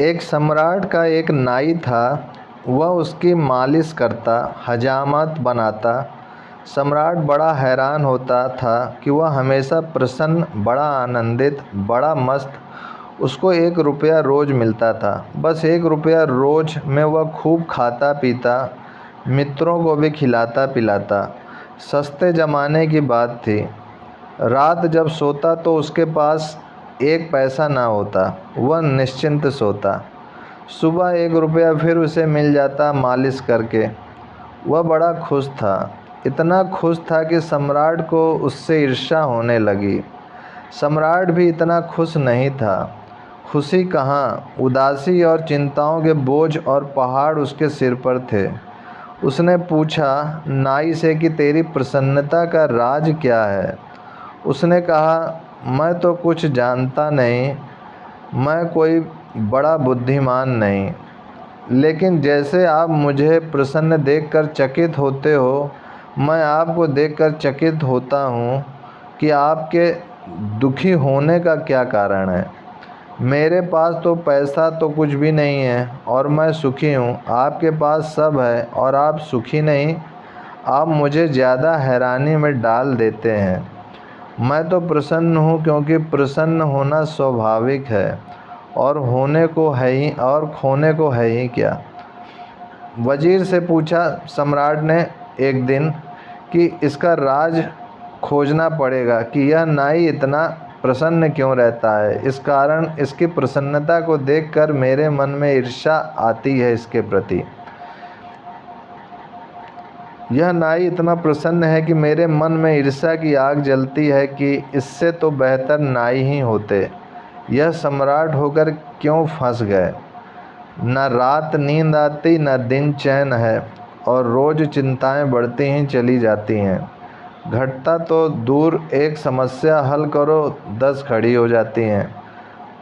एक सम्राट का एक नाई था। वह उसकी मालिश करता, हजामत बनाता। सम्राट बड़ा हैरान होता था कि वह हमेशा प्रसन्न, बड़ा आनंदित, बड़ा मस्त। उसको 1 रुपया रोज़ मिलता था। बस 1 रुपया रोज़ में वह खूब खाता पीता, मित्रों को भी खिलाता पिलाता। सस्ते ज़माने की बात थी। रात जब सोता तो उसके पास 1 पैसा ना होता। वह निश्चिंत सोता। सुबह 1 रुपया फिर उसे मिल जाता मालिश करके। वह बड़ा खुश था। इतना खुश था कि सम्राट को उससे ईर्ष्या होने लगी। सम्राट भी इतना खुश नहीं था। खुशी कहाँ, उदासी और चिंताओं के बोझ और पहाड़ उसके सिर पर थे। उसने पूछा नाई से कि तेरी प्रसन्नता का राज क्या है। उसने कहा, मैं तो कुछ जानता नहीं, मैं कोई बड़ा बुद्धिमान नहीं, लेकिन जैसे आप मुझे प्रसन्न देखकर चकित होते हो, मैं आपको देखकर चकित होता हूँ कि आपके दुखी होने का क्या कारण है। मेरे पास तो पैसा तो कुछ भी नहीं है और मैं सुखी हूँ। आपके पास सब है और आप सुखी नहीं। आप मुझे ज़्यादा हैरानी में डाल देते हैं। मैं तो प्रसन्न हूँ क्योंकि प्रसन्न होना स्वाभाविक है और होने को है ही और खोने को है ही क्या। वजीर से पूछा सम्राट ने एक दिन कि इसका राज खोजना पड़ेगा कि यह नाई इतना प्रसन्न क्यों रहता है। इस कारण इसकी प्रसन्नता को देखकर मेरे मन में ईर्ष्या आती है इसके प्रति। यह नाई इतना प्रसन्न है कि मेरे मन में ईर्ष्या की आग जलती है कि इससे तो बेहतर नाई ही होते। यह सम्राट होकर क्यों फंस गए। न रात नींद आती, न दिन चैन है और रोज़ चिंताएं बढ़ती ही चली जाती हैं। घटता तो दूर, एक समस्या हल करो 10 खड़ी हो जाती हैं।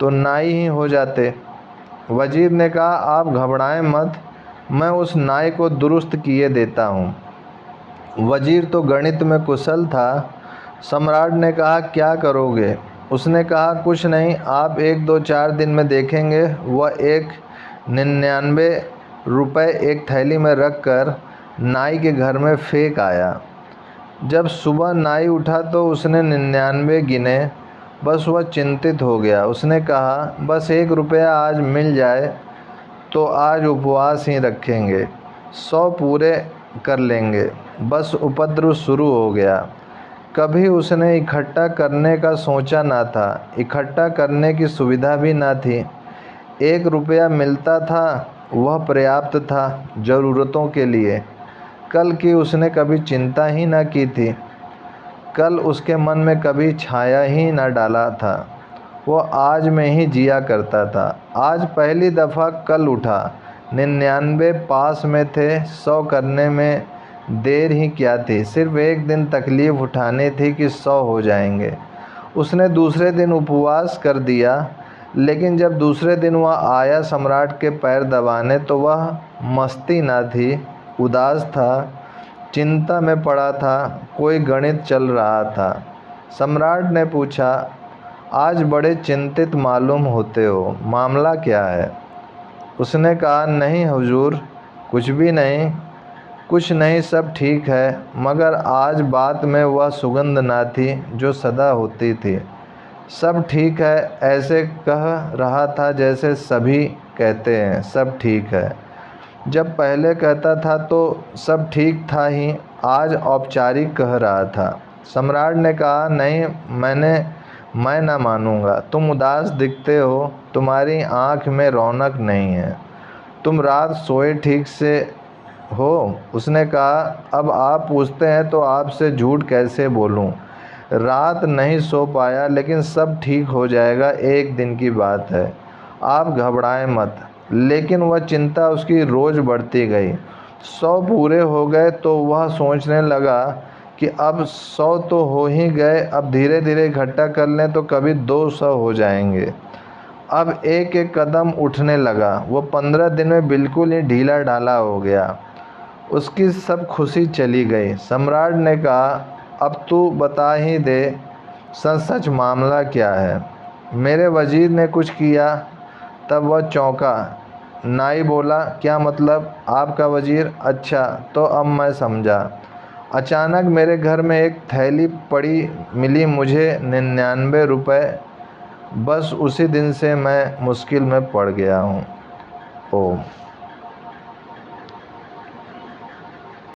तो नाई ही हो जाते। वजीर ने कहा, आप घबराएं मत, मैं उस नाई को दुरुस्त किए देता हूँ। वजीर तो गणित में कुशल था। सम्राट ने कहा, क्या करोगे। उसने कहा, कुछ नहीं, आप 1 2 4 दिन में देखेंगे। वह 199 रुपये एक थैली में रखकर नाई के घर में फेंक आया। जब सुबह नाई उठा तो उसने 99 गिने। बस वह चिंतित हो गया। उसने कहा, बस 1 रुपया आज मिल जाए तो आज उपवास ही रखेंगे, 100 पूरे कर लेंगे। बस उपद्रव शुरू हो गया। कभी उसने इकट्ठा करने का सोचा ना था। इकट्ठा करने की सुविधा भी ना थी। 1 रुपया मिलता था, वह पर्याप्त था ज़रूरतों के लिए। कल की उसने कभी चिंता ही ना की थी। कल उसके मन में कभी छाया ही ना डाला था। वो आज में ही जिया करता था। आज पहली दफ़ा कल उठा। 99 पास में थे, 100 करने में देर ही क्या थी। सिर्फ एक दिन तकलीफ़ उठानी थी कि 100 हो जाएंगे। उसने दूसरे दिन उपवास कर दिया, लेकिन जब दूसरे दिन वह आया सम्राट के पैर दबाने तो वह मस्ती ना थी, उदास था, चिंता में पड़ा था। कोई गणित चल रहा था। सम्राट ने पूछा, आज बड़े चिंतित मालूम होते हो, मामला क्या है। उसने कहा, नहीं हुजूर, कुछ भी नहीं, कुछ नहीं, सब ठीक है। मगर आज बात में वह सुगंध ना थी जो सदा होती थी। सब ठीक है ऐसे कह रहा था जैसे सभी कहते हैं सब ठीक है। जब पहले कहता था तो सब ठीक था ही, आज औपचारिक कह रहा था। सम्राट ने कहा, नहीं, मैं ना मानूंगा। तुम उदास दिखते हो, तुम्हारी आँख में रौनक नहीं है। तुम रात सोए ठीक से हो। उसने कहा, अब आप पूछते हैं तो आपसे झूठ कैसे बोलूं। रात नहीं सो पाया, लेकिन सब ठीक हो जाएगा, एक दिन की बात है, आप घबराएं मत। लेकिन वह चिंता उसकी रोज़ बढ़ती गई। 100 पूरे हो गए तो वह सोचने लगा कि अब 100 तो हो ही गए, अब धीरे धीरे इकट्ठा कर लें तो कभी 200 हो जाएंगे। अब एक एक कदम उठने लगा। वो 15 दिन में बिल्कुल ही ढीला ढाला हो गया। उसकी सब खुशी चली गई। सम्राट ने कहा, अब तू बता ही दे, सच सच मामला क्या है। मेरे वजीर ने कुछ किया तब वह चौंका। नाई बोला, क्या मतलब? आपका वजीर? अच्छा, तो अब मैं समझा। अचानक मेरे घर में एक थैली पड़ी मिली मुझे, 99 रुपये। बस उसी दिन से मैं मुश्किल में पड़ गया हूँ। ओम।